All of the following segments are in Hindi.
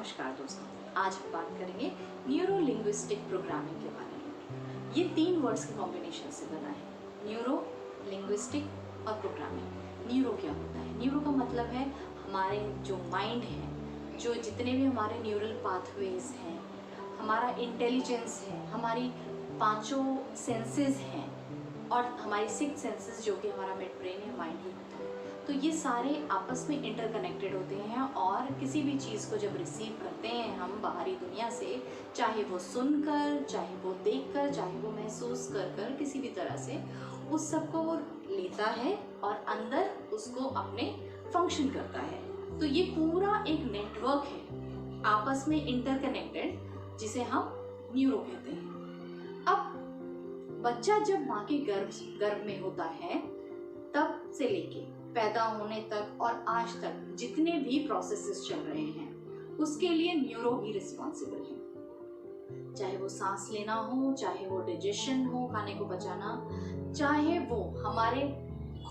नमस्कार दोस्तों, आज हम बात करेंगे न्यूरो लिंग्विस्टिक प्रोग्रामिंग के बारे में। ये 3 वर्ड्स के कॉम्बिनेशन से बना है, न्यूरो, लिंग्विस्टिक और प्रोग्रामिंग। न्यूरो क्या होता है? न्यूरो का मतलब है हमारे जो माइंड है, जो जितने भी हमारे न्यूरल पाथवेज हैं, हमारा इंटेलिजेंस है, हमारी 5 सेंसेस हैं और हमारी 6 सेंसेस जो कि हमारा मिड ब्रेन है, माइंड ही होता है। तो ये सारे आपस में इंटरकनेक्टेड होते हैं और किसी भी चीज़ को जब रिसीव करते हैं हम बाहरी दुनिया से, चाहे वो सुनकर, चाहे वो देखकर, चाहे वो महसूस कर कर, किसी भी तरह से उस सब को वो लेता है और अंदर उसको अपने फंक्शन करता है। तो ये पूरा एक नेटवर्क है आपस में इंटरकनेक्टेड, जिसे हम न्यूरो कहते हैं। अब बच्चा जब माँ के गर्भ में होता है, तब से लेके पैदा होने तक और आज तक जितने भी प्रोसेसेस चल रहे हैं, उसके लिए न्यूरो ही रिस्पॉन्सिबल है। चाहे वो सांस लेना हो, चाहे वो डाइजेशन हो, खाने को पचाना, चाहे वो हमारे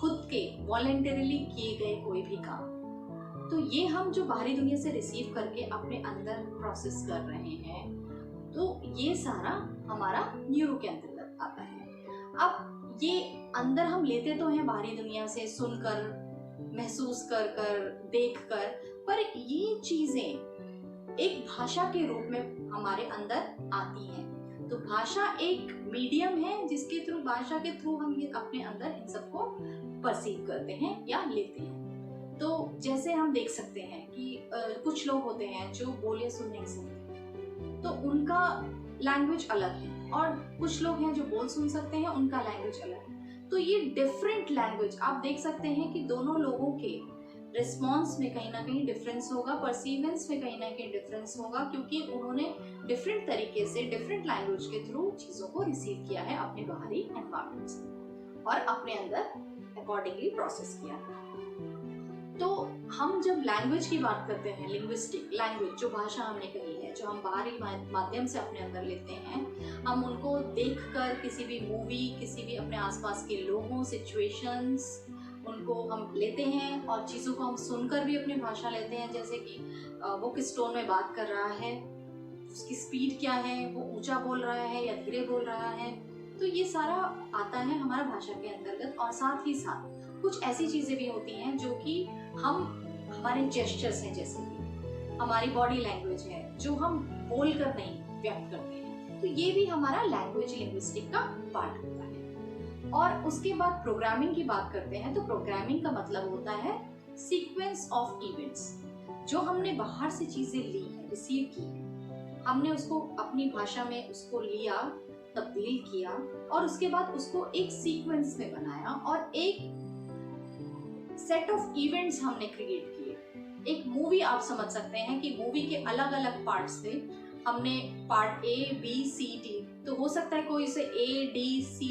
खुद के वॉलंटरीली किए गए कोई भी काम। तो ये हम जो बाहरी दुनिया से रिसीव करके अपने अंदर प्रोसेस कर रहे हैं, तो ये सारा हमारा न्यूरो के अंतर्गत आता है। अब ये अंदर हम लेते तो हैं बाहरी दुनिया से, सुनकर, महसूस कर कर, देख कर, पर ये चीजें एक भाषा के रूप में हमारे अंदर आती हैं। तो भाषा एक मीडियम है जिसके थ्रू, भाषा के थ्रू हम ये अपने अंदर इन सबको परसीव करते हैं या लेते हैं। तो जैसे हम देख सकते हैं कि कुछ लोग होते हैं जो बोल या सुन नहीं सकते, तो उनका लैंग्वेज अलग है, और कुछ लोग हैं जो बोल सुन सकते हैं, उनका लैंग्वेज अलग है। तो ये डिफरेंट लैंग्वेज आप देख सकते हैं कि दोनों लोगों के रिस्पॉन्स में कहीं ना कहीं डिफरेंस होगा, परसीवेंस में कहीं ना कहीं डिफरेंस होगा, क्योंकि उन्होंने डिफरेंट तरीके से डिफरेंट लैंग्वेज के थ्रू चीज़ों को रिसीव किया है अपने बाहरी एनवायरनमेंट से और अपने अंदर अकॉर्डिंगली प्रोसेस किया है। तो हम जब लैंग्वेज की बात करते हैं, लिंग्विस्टिक लैंग्वेज, जो भाषा हमने कही है, जो हम बाहरी माध्यम से अपने अंदर लेते हैं, हम उनको देखकर, किसी भी मूवी, किसी भी अपने आसपास के लोगों, सिचुएशंस, उनको हम लेते हैं और चीज़ों को हम सुनकर भी अपनी भाषा लेते हैं। जैसे कि वो किस टोन में बात कर रहा है, उसकी स्पीड क्या है, वो ऊंचा बोल रहा है या धीरे बोल रहा है। तो ये सारा आता है हमारा भाषा के अंतर्गत। और साथ ही साथ कुछ ऐसी चीज़ें भी होती हैं जो कि हमारे जेस्चर्स हैं, जैसे कि हमारी बॉडी लैंग्वेज है, जो हम बोल कर नहीं व्यक्त करते हैं। तो ये भी हमारा लैंग्वेज लिंग्विस्टिक का पार्ट होता है। और उसके बाद प्रोग्रामिंग की बात करते हैं, तो प्रोग्रामिंग का मतलब होता है सीक्वेंस ऑफ इवेंट्स। जो हमने बाहर से चीजें ली है, रिसीव की, हमने उसको अपनी भाषा में उसको लिया, तब्दील किया और उसके बाद उसको एक सीक्वेंस में बनाया और एक सेट ऑफ इवेंट्स हमने क्रिएट किए। एक मूवी आप समझ सकते हैं कि मूवी के अलग अलग पार्ट्स थे, हमने part A, B, C, D, तो हो सकता है कोई इसे ए, डी, सी,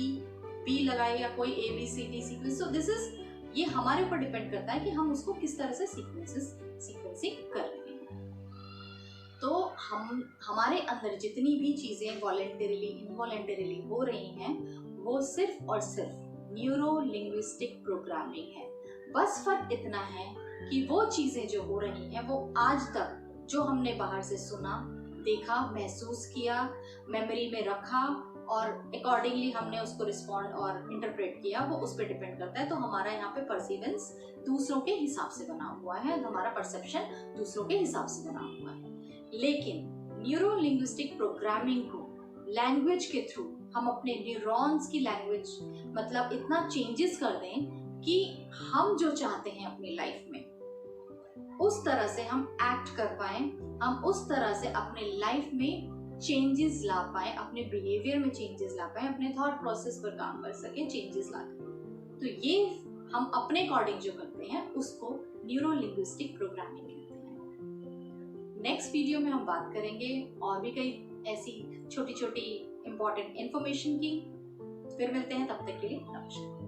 बी लगाए या कोई A, B, C, D sequence. So this is, ये हमारे ऊपर डिपेंड करता है कि हम उसको किस तरह से सीक्वेंसिंग कर रहे हैं। तो हमारे अंदर जितनी भी चीजें वॉलंटरीली, इनवॉलंटरीली हो रही हैं, वो सिर्फ और सिर्फ न्यूरो लिंग्विस्टिक प्रोग्रामिंग है। बस फर्क इतना है कि वो चीजें जो हो रही हैं, वो आज तक जो हमने बाहर से सुना, देखा, महसूस किया, मेमोरी में रखा और अकॉर्डिंगली हमने उसको रिस्पॉन्ड और इंटरप्रेट किया, वो उस पर डिपेंड करता है। तो हमारा यहाँ पे परसीवेंस दूसरों के हिसाब से बना हुआ है, हमारा परसेप्शन दूसरों के हिसाब से बना हुआ है। लेकिन न्यूरो लिंग्विस्टिक प्रोग्रामिंग को लैंग्वेज के थ्रू हम अपने न्यूरॉन्स की लैंग्वेज, मतलब इतना चेंजेस कर दें कि हम जो चाहते हैं अपनी लाइफ में, उस तरह से हम एक्ट कर पाए, हम उस तरह से अपने लाइफ में चेंजेस ला पाए, अपने बिहेवियर में चेंजेस ला पाए, अपने थॉट प्रोसेस पर काम कर सके, चेंजेस ला पाए। तो ये हम अपने अकॉर्डिंग जो करते हैं, उसको न्यूरो लिंग्विस्टिक प्रोग्रामिंग कहते हैं। नेक्स्ट वीडियो में हम बात करेंगे और भी कई ऐसी छोटी छोटी इंपॉर्टेंट इंफॉर्मेशन की। फिर मिलते हैं, तब तक के लिए नमस्कार।